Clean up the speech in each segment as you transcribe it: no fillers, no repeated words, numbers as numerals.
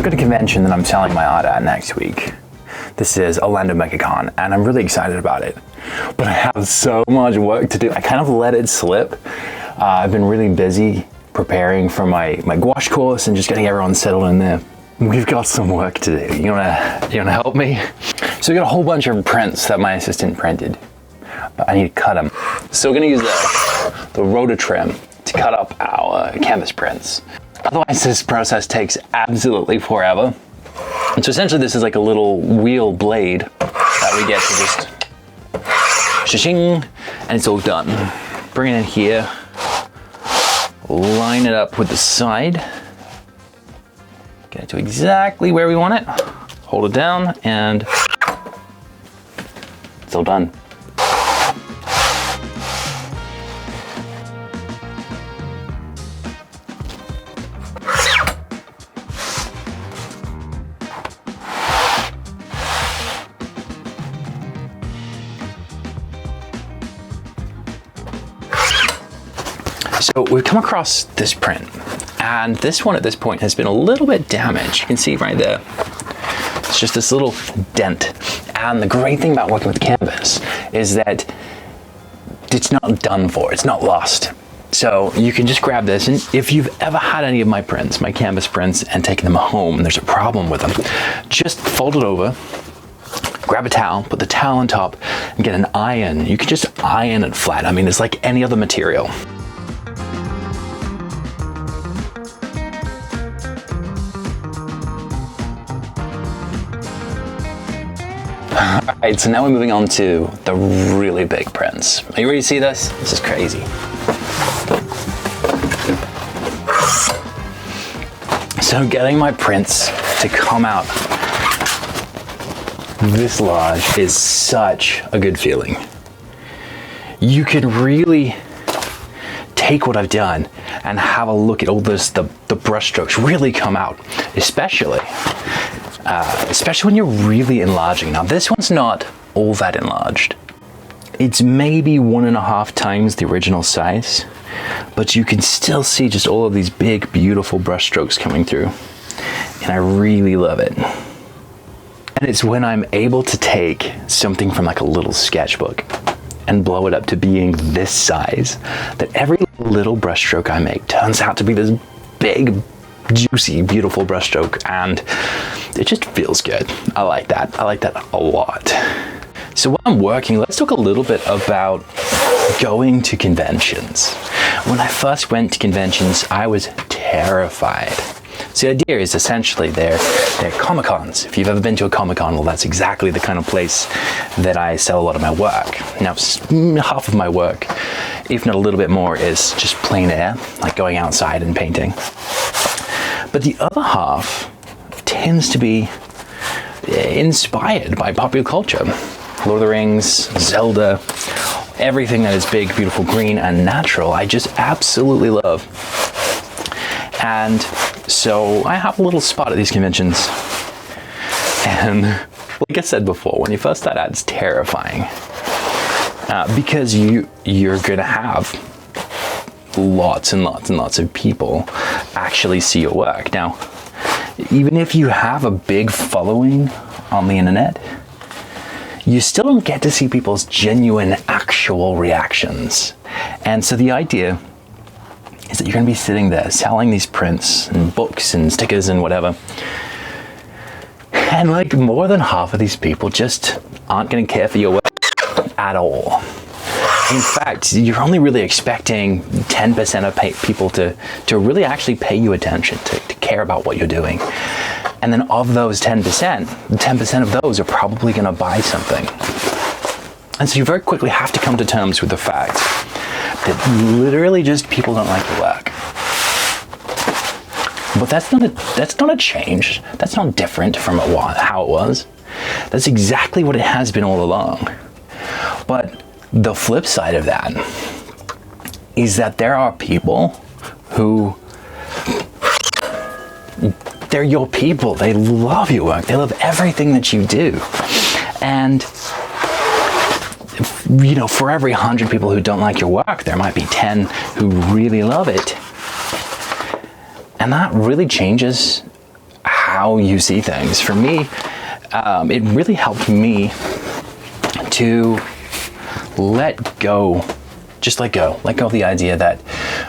I've got a convention that I'm selling my art at next week. This is Orlando MegaCon, and I'm really excited about it. But I have so much work to do. I kind of let it slip. I've been really busy preparing for my gouache course and just getting everyone settled in there. We've got some work to do. You wanna help me? So we got a whole bunch of prints that my assistant printed, but I need to cut them. So we're gonna use the Rototrim to cut up our canvas prints. Otherwise, this process takes absolutely forever. And so essentially, this is like a little wheel blade that we get to just shing, and it's all done. Bring it in here, line it up with the side, get it to exactly where we want it, hold it down, and it's all done. So we've come across this print, and this one at this point has been a little bit damaged. You can see right there. It's just this little dent. And the great thing about working with canvas is that it's not done for, it's not lost. So you can just grab this, and if you've ever had any of my prints, my canvas prints, and taken them home and there's a problem with them, just fold it over, grab a towel, put the towel on top, and get an iron. You can just iron it flat. I mean, it's like any other material. Alright, so now we're moving on to the really big prints. Are you ready to see this? This is crazy. So getting my prints to come out this large is such a good feeling. You can really take what I've done and have a look at all this, the brush strokes really come out, especially when you're really enlarging. Now this one's not all that enlarged. It's maybe 1.5 times the original size, but you can still see just all of these big, beautiful brush strokes coming through. And I really love it. And it's when I'm able to take something from like a little sketchbook and blow it up to being this size, that every little brush stroke I make turns out to be this big, juicy, beautiful brushstroke, and it just feels good. I like that. I like that a lot. So while I'm working, let's talk a little bit about going to conventions. When I first went to conventions, I was terrified. So the idea is essentially they're Comic-Cons. If you've ever been to a Comic-Con, well, that's exactly the kind of place that I sell a lot of my work. Now, half of my work, if not a little bit more, is just plein air, like going outside and painting. But the other half tends to be inspired by popular culture. Lord of the Rings, Zelda, everything that is big, beautiful, green, and natural, I just absolutely love. And so I have a little spot at these conventions. And like I said before, when you first start out, it's terrifying. Because you're gonna have lots and lots and lots of people actually see your work. Now, even if you have a big following on the internet, you still don't get to see people's genuine, actual reactions. And so the idea is that you're going to be sitting there selling these prints and books and stickers and whatever, and like more than half of these people just aren't going to care for your work at all. In fact, you're only really expecting 10% of people to really actually pay you attention, to care about what you're doing. And then of those 10%, 10% of those are probably going to buy something. And so you very quickly have to come to terms with the fact that literally just people don't like your work. But that's not a change. That's not different from how it was. That's exactly what it has been all along. But the flip side of that is that there are people who, they're your people. They love your work. They love everything that you do. And you know, for every 100 people who don't like your work, there might be 10 who really love it. And that really changes how how you see things. For me, it really helped me to let go of the idea that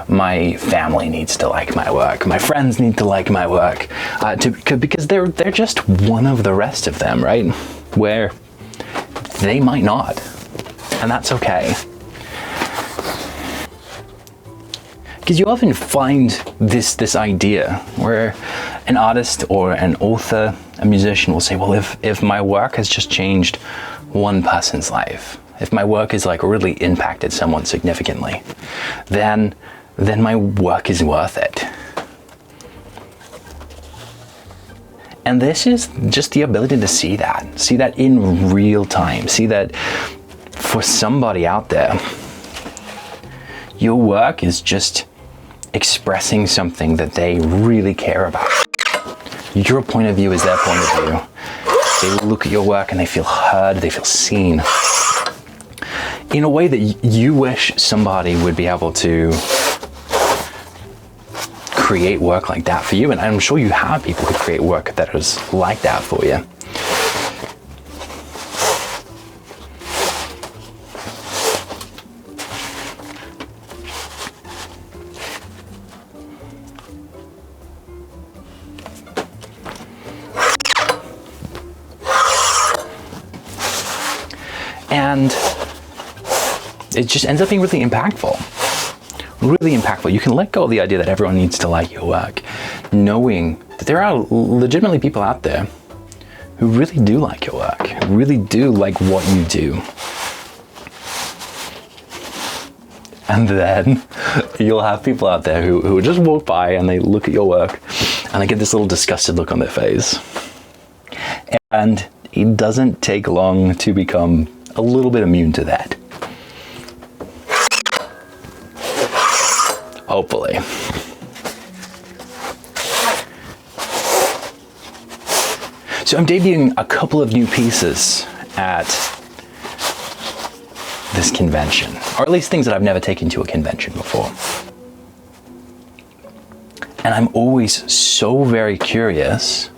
my family needs to like my work, my friends need to like my work, because they're just one of the rest of them, right? Where they might not, and that's okay. Because you often find this idea where an artist or an author, a musician will say, well, if my work has just changed one person's life, if my work has like really impacted someone significantly, then my work is worth it. And this is just the ability to see that in real time, see that for somebody out there, your work is just expressing something that they really care about. Your point of view is their point of view. They look at your work and they feel heard, they feel seen, in a way that you wish somebody would be able to create work like that for you. And I'm sure you have people who create work that is like that for you. And it just ends up being really impactful. Really impactful. You can let go of the idea that everyone needs to like your work, knowing that there are legitimately people out there who really do like your work, who really do like what you do. And then you'll have people out there who just walk by and they look at your work and they get this little disgusted look on their face. And it doesn't take long to become a little bit immune to that. Hopefully. So I'm debuting a couple of new pieces at this convention, or at least things that I've never taken to a convention before. And I'm always so very curious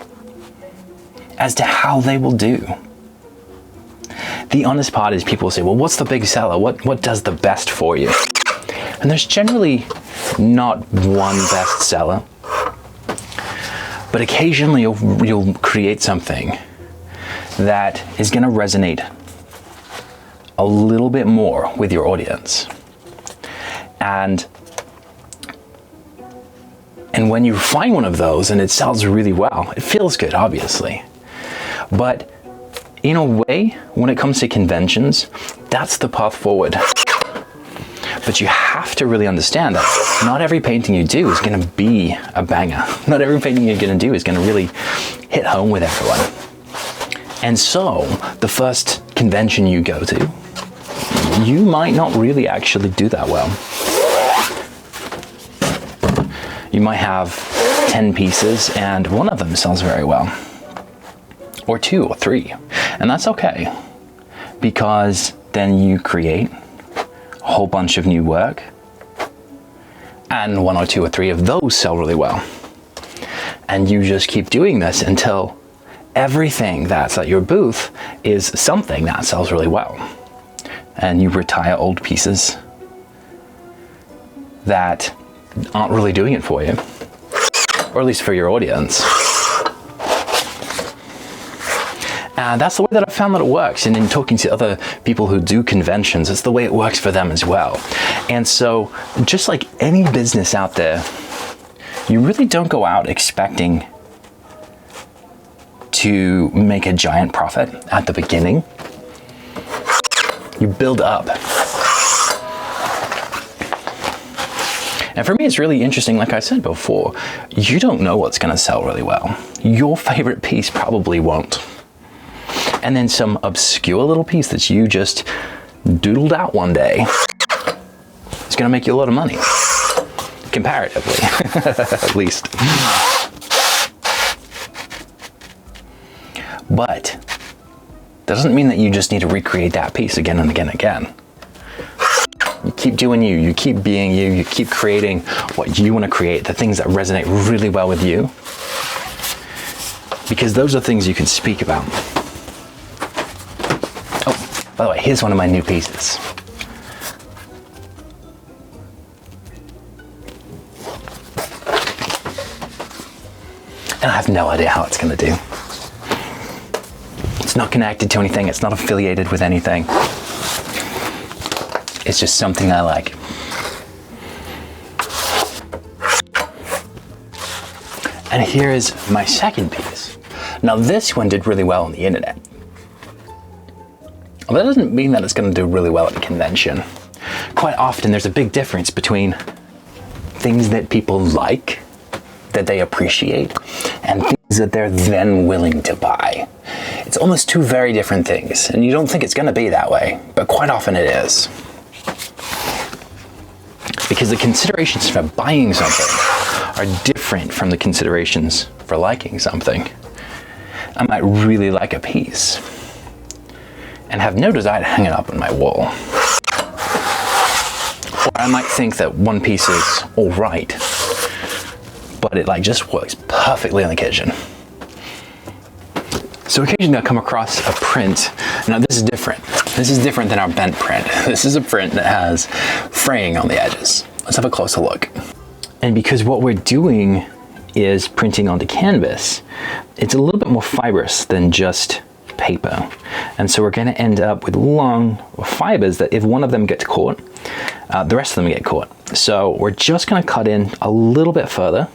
as to how they will do. The honest part is people will say, well, what's the big seller? What does the best for you? And there's generally not one best seller, but occasionally you'll create something that is going to resonate a little bit more with your audience. And when you find one of those and it sells really well, it feels good, obviously. But in a way, when it comes to conventions, that's the path forward. But you have to really understand that not every painting you do is going to be a banger. Not every painting you're going to do is going to really hit home with everyone. And so, the first convention you go to, you might not really actually do that well. You might have 10 pieces and one of them sells very well. Or 2 or 3. And that's okay, because then you create a whole bunch of new work and 1 or 2 or 3 of those sell really well. And you just keep doing this until everything that's at your booth is something that sells really well. And you retire old pieces that aren't really doing it for you, or at least for your audience. And that's the way that I've found that it works. And in talking to other people who do conventions, it's the way it works for them as well. And so, just like any business out there, you really don't go out expecting to make a giant profit at the beginning. You build up. And for me, it's really interesting, like I said before, you don't know what's going to sell really well. Your favorite piece probably won't. And then some obscure little piece that you just doodled out one day is going to make you a lot of money, comparatively, at least. But that doesn't mean that you just need to recreate that piece again and again and again. You keep doing you, you keep being you, you keep creating what you want to create, the things that resonate really well with you. because those are things you can speak about. Oh, by the way, here's one of my new pieces. And I have no idea how it's going to do. It's not connected to anything. It's not affiliated with anything. It's just something I like. And here is my second piece. Now this one did really well on the internet. Well, that doesn't mean that it's going to do really well at a convention. Quite often there's a big difference between things that people like, that they appreciate, and things that they're then willing to buy. It's almost two very different things, and you don't think it's going to be that way, but quite often it is. Because the considerations for buying something are different from the considerations for liking something. I might really like a piece and have no desire to hang it up on my wall. Or I might think that one piece is all right, but it like just works perfectly in the kitchen. So occasionally I'll come across a print. Now this is different. This is different than our bent print. This is a print that has fraying on the edges. Let's have a closer look. And because what we're doing is printing onto canvas, it's a little bit more fibrous than just paper. And so we're going to end up with long fibers that if one of them gets caught, the rest of them get caught. So we're just going to cut in a little bit further,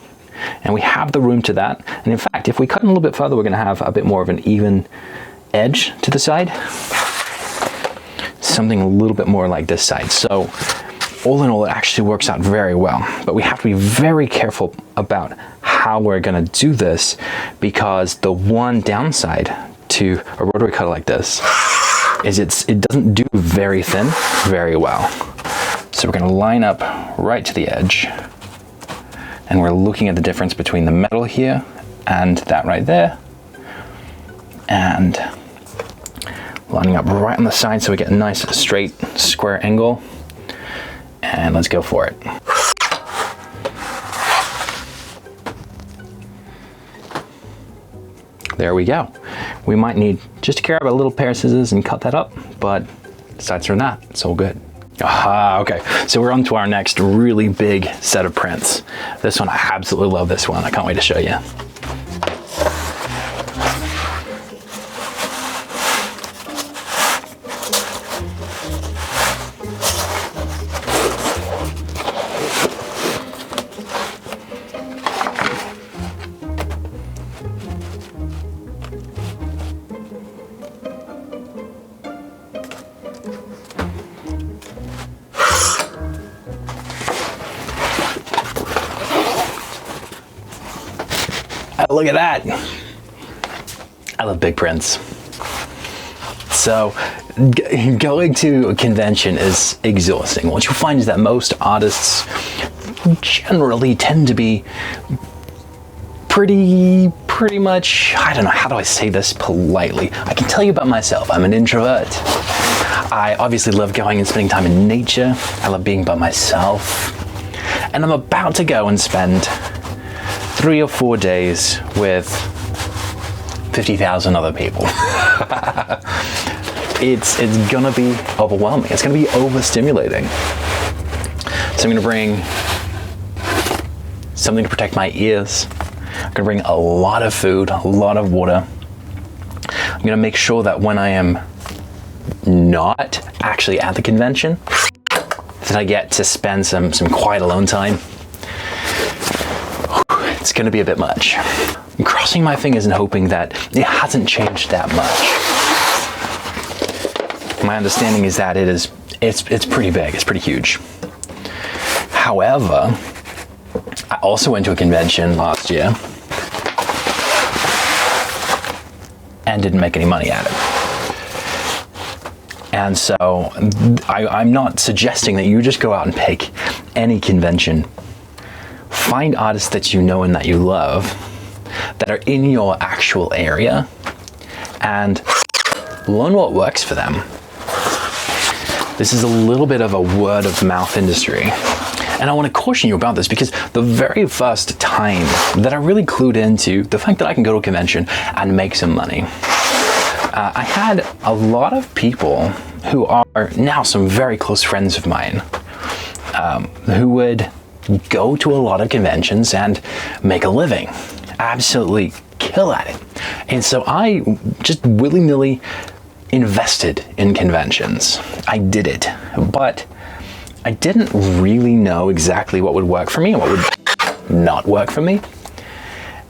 and we have the room to that. And in fact, if we cut in a little bit further, we're going to have a bit more of an even edge to the side. Something a little bit more like this side. So all in all, it actually works out very well. But we have to be very careful about how we're going to do this, because the one downside to a rotary cutter like this is it doesn't do very thin very well. So we're going to line up right to the edge, and we're looking at the difference between the metal here and that right there, and lining up right on the side so we get a nice straight square angle. And let's go for it. There we go. We might need just to grab a little pair of scissors and cut that up, but aside from that, it's all good. Aha, okay. So we're on to our next really big set of prints. This one, I absolutely love this one. I can't wait to show you. Look at that. I love big prints. So going to a convention is exhausting. What you'll find is that most artists generally tend to be pretty much, I don't know, how do I say this politely? I can tell you about myself. I'm an introvert. I obviously love going and spending time in nature. I love being by myself. And I'm about to go and spend 3 or 4 days with 50,000 other people. It's gonna be overwhelming. It's gonna be overstimulating. So I'm gonna bring something to protect my ears. I'm gonna bring a lot of food, a lot of water. I'm gonna make sure that when I am not actually at the convention, that I get to spend some quiet alone time. It's going to be a bit much. I'm crossing my fingers and hoping that it hasn't changed that much. My understanding is that it's pretty big, it's pretty huge. However, I also went to a convention last year and didn't make any money at it. And so I'm not suggesting that you just go out and pick any convention. Find artists that you know and that you love that are in your actual area and learn what works for them. This is a little bit of a word of mouth industry. And I want to caution you about this because the very first time that I really clued into the fact that I can go to a convention and make some money, I had a lot of people who are now some very close friends of mine who would go to a lot of conventions and make a living, absolutely kill at it. And so I just willy-nilly invested in conventions. I did it, but I didn't really know exactly what would work for me and what would not work for me.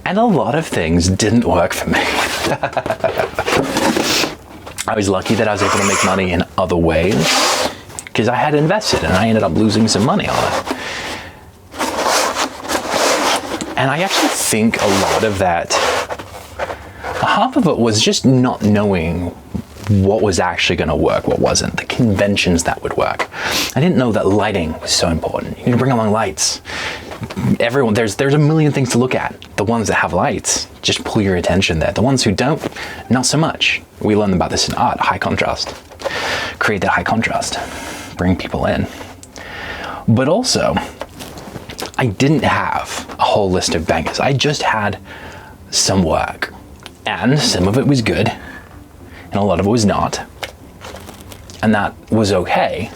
And a lot of things didn't work for me. I was lucky that I was able to make money in other ways because I had invested and I ended up losing some money on it. And I actually think a lot of that, half of it was just not knowing what was actually going to work, what wasn't, the conventions that would work. I didn't know that lighting was so important. You need to bring along lights. Everyone, there's a million things to look at. The ones that have lights, just pull your attention there. The ones who don't, not so much. We learned about this in art, high contrast. Create that high contrast, bring people in. But also, I didn't have a whole list of bangers. I just had some work, and some of it was good, and a lot of it was not. And that was okay,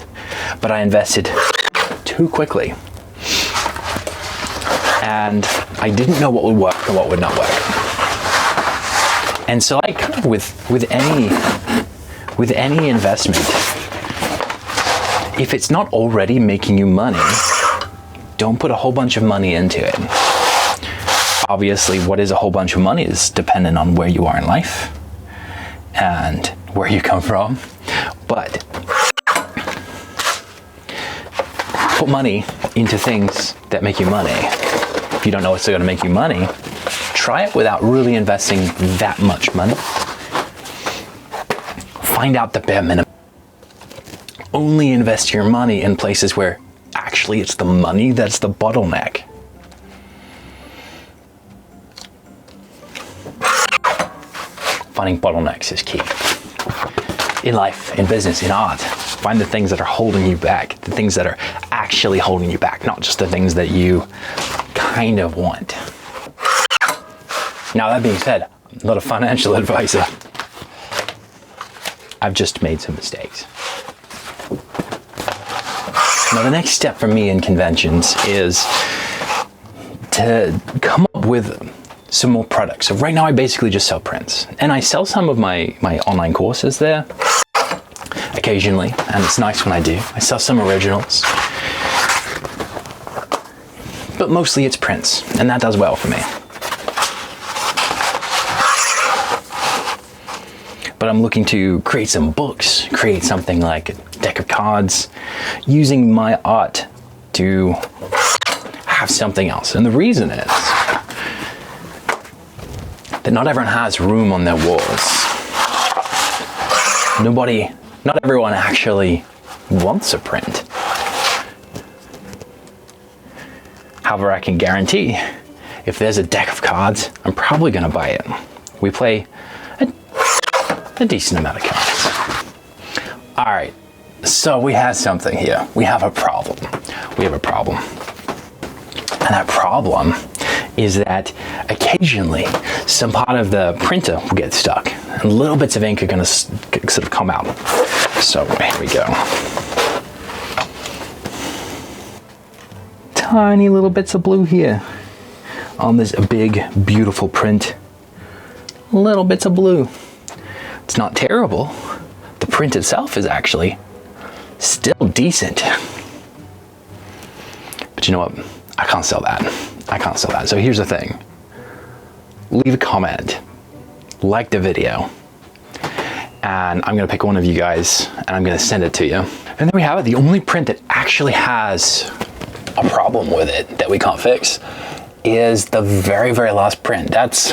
but I invested too quickly. And I didn't know what would work and what would not work. And so I kind of, with any investment, if it's not already making you money, don't put a whole bunch of money into it. Obviously, what is a whole bunch of money is dependent on where you are in life and where you come from. But put money into things that make you money. If you don't know what's going to make you money, try it without really investing that much money. Find out the bare minimum. Only invest your money in places where actually it's the money that's the bottleneck. Finding bottlenecks is key. In life, in business, in art, find the things that are holding you back, the things that are actually holding you back, not just the things that you kind of want. Now, that being said, I'm not a financial advisor. I've just made some mistakes. Now, the next step for me in conventions is to come up with some more products. So right now I basically just sell prints, and I sell some of my online courses there occasionally, and it's nice when I do. I sell some originals, but mostly it's prints, and that does well for me. But I'm looking to create some books, create something like a deck of cards, using my art to have something else. And the reason is that not everyone has room on their walls. Not everyone actually wants a print. However, I can guarantee if there's a deck of cards, I'm probably gonna buy it. We play a decent amount of cards. All right, so we have something here. We have a problem. And that problem is that occasionally some part of the printer will get stuck and little bits of ink are gonna sort of come out. So here we go. Tiny little bits of blue here on this big, beautiful print. Little bits of blue. It's not terrible. The print itself is actually still decent. But you know what? I can't sell that. So here's the thing. Leave a comment, like the video, and I'm gonna pick one of you guys and I'm gonna send it to you. And there we have it. The only print that actually has a problem with it that we can't fix is the very, very last print. That's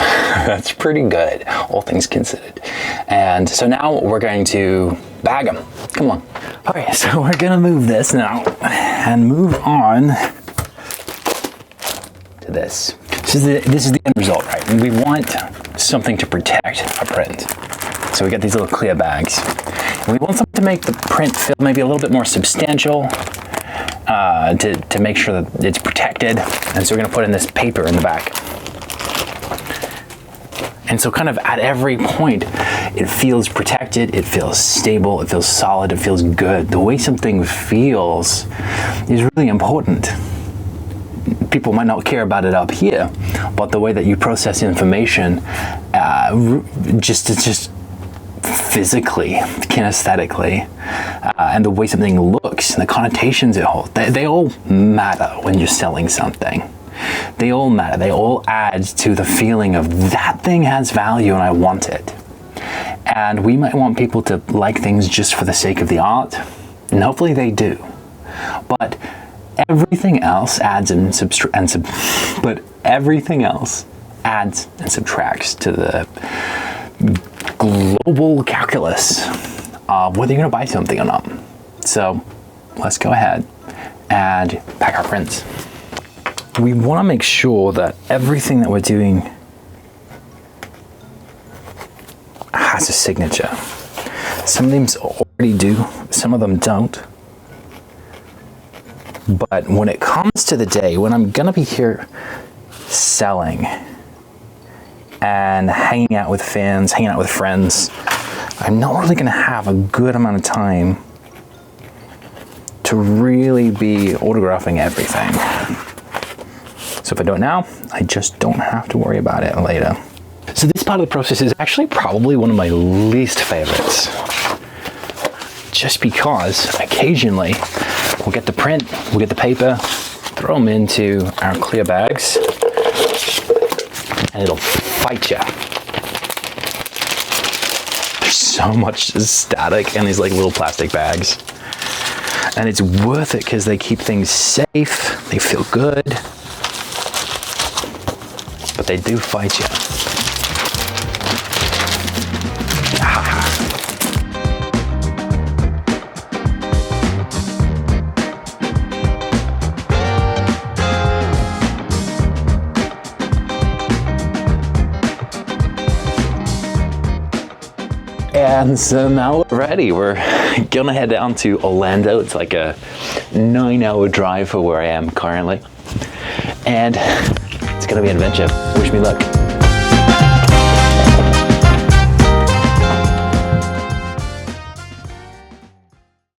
pretty good, all things considered. And so now we're going to bag them. Come on. All right, so we're gonna move this now and move on to this. This is the end result, right? And we want something to protect a print. So we got these little clear bags. And we want something to make the print feel maybe a little bit more substantial, to make sure that it's protected. And so we're gonna put in this paper in the back. And so kind of at every point, it feels protected, it feels stable, it feels solid, it feels good. The way something feels is really important. People might not care about it up here, but the way that you process information, just physically, kinesthetically, and the way something looks and the connotations it holds, they all matter when you're selling something. They all matter. They all add to the feeling of that thing has value and I want it. And we might want people to like things just for the sake of the art, and hopefully they do. But everything else adds and subtracts to the global calculus of whether you're going to buy something or not. So let's go ahead and pack our prints. We want to make sure that everything that we're doing has a signature. Some of them already do, some of them don't. But when it comes to the day when I'm gonna be here selling and hanging out with fans, hanging out with friends, I'm not really gonna have a good amount of time to really be autographing everything. So if I do it now, I just don't have to worry about it later. So this part of the process is actually probably one of my least favorites. Just because occasionally we'll get the print, we'll get the paper, throw them into our clear bags, and it'll fight you. There's so much static in these like little plastic bags. And it's worth it because they keep things safe, they feel good, but they do fight you. And so now we're ready. We're gonna head down to Orlando. It's like a 9-hour drive for where I am currently. And it's gonna be an adventure. Wish me luck.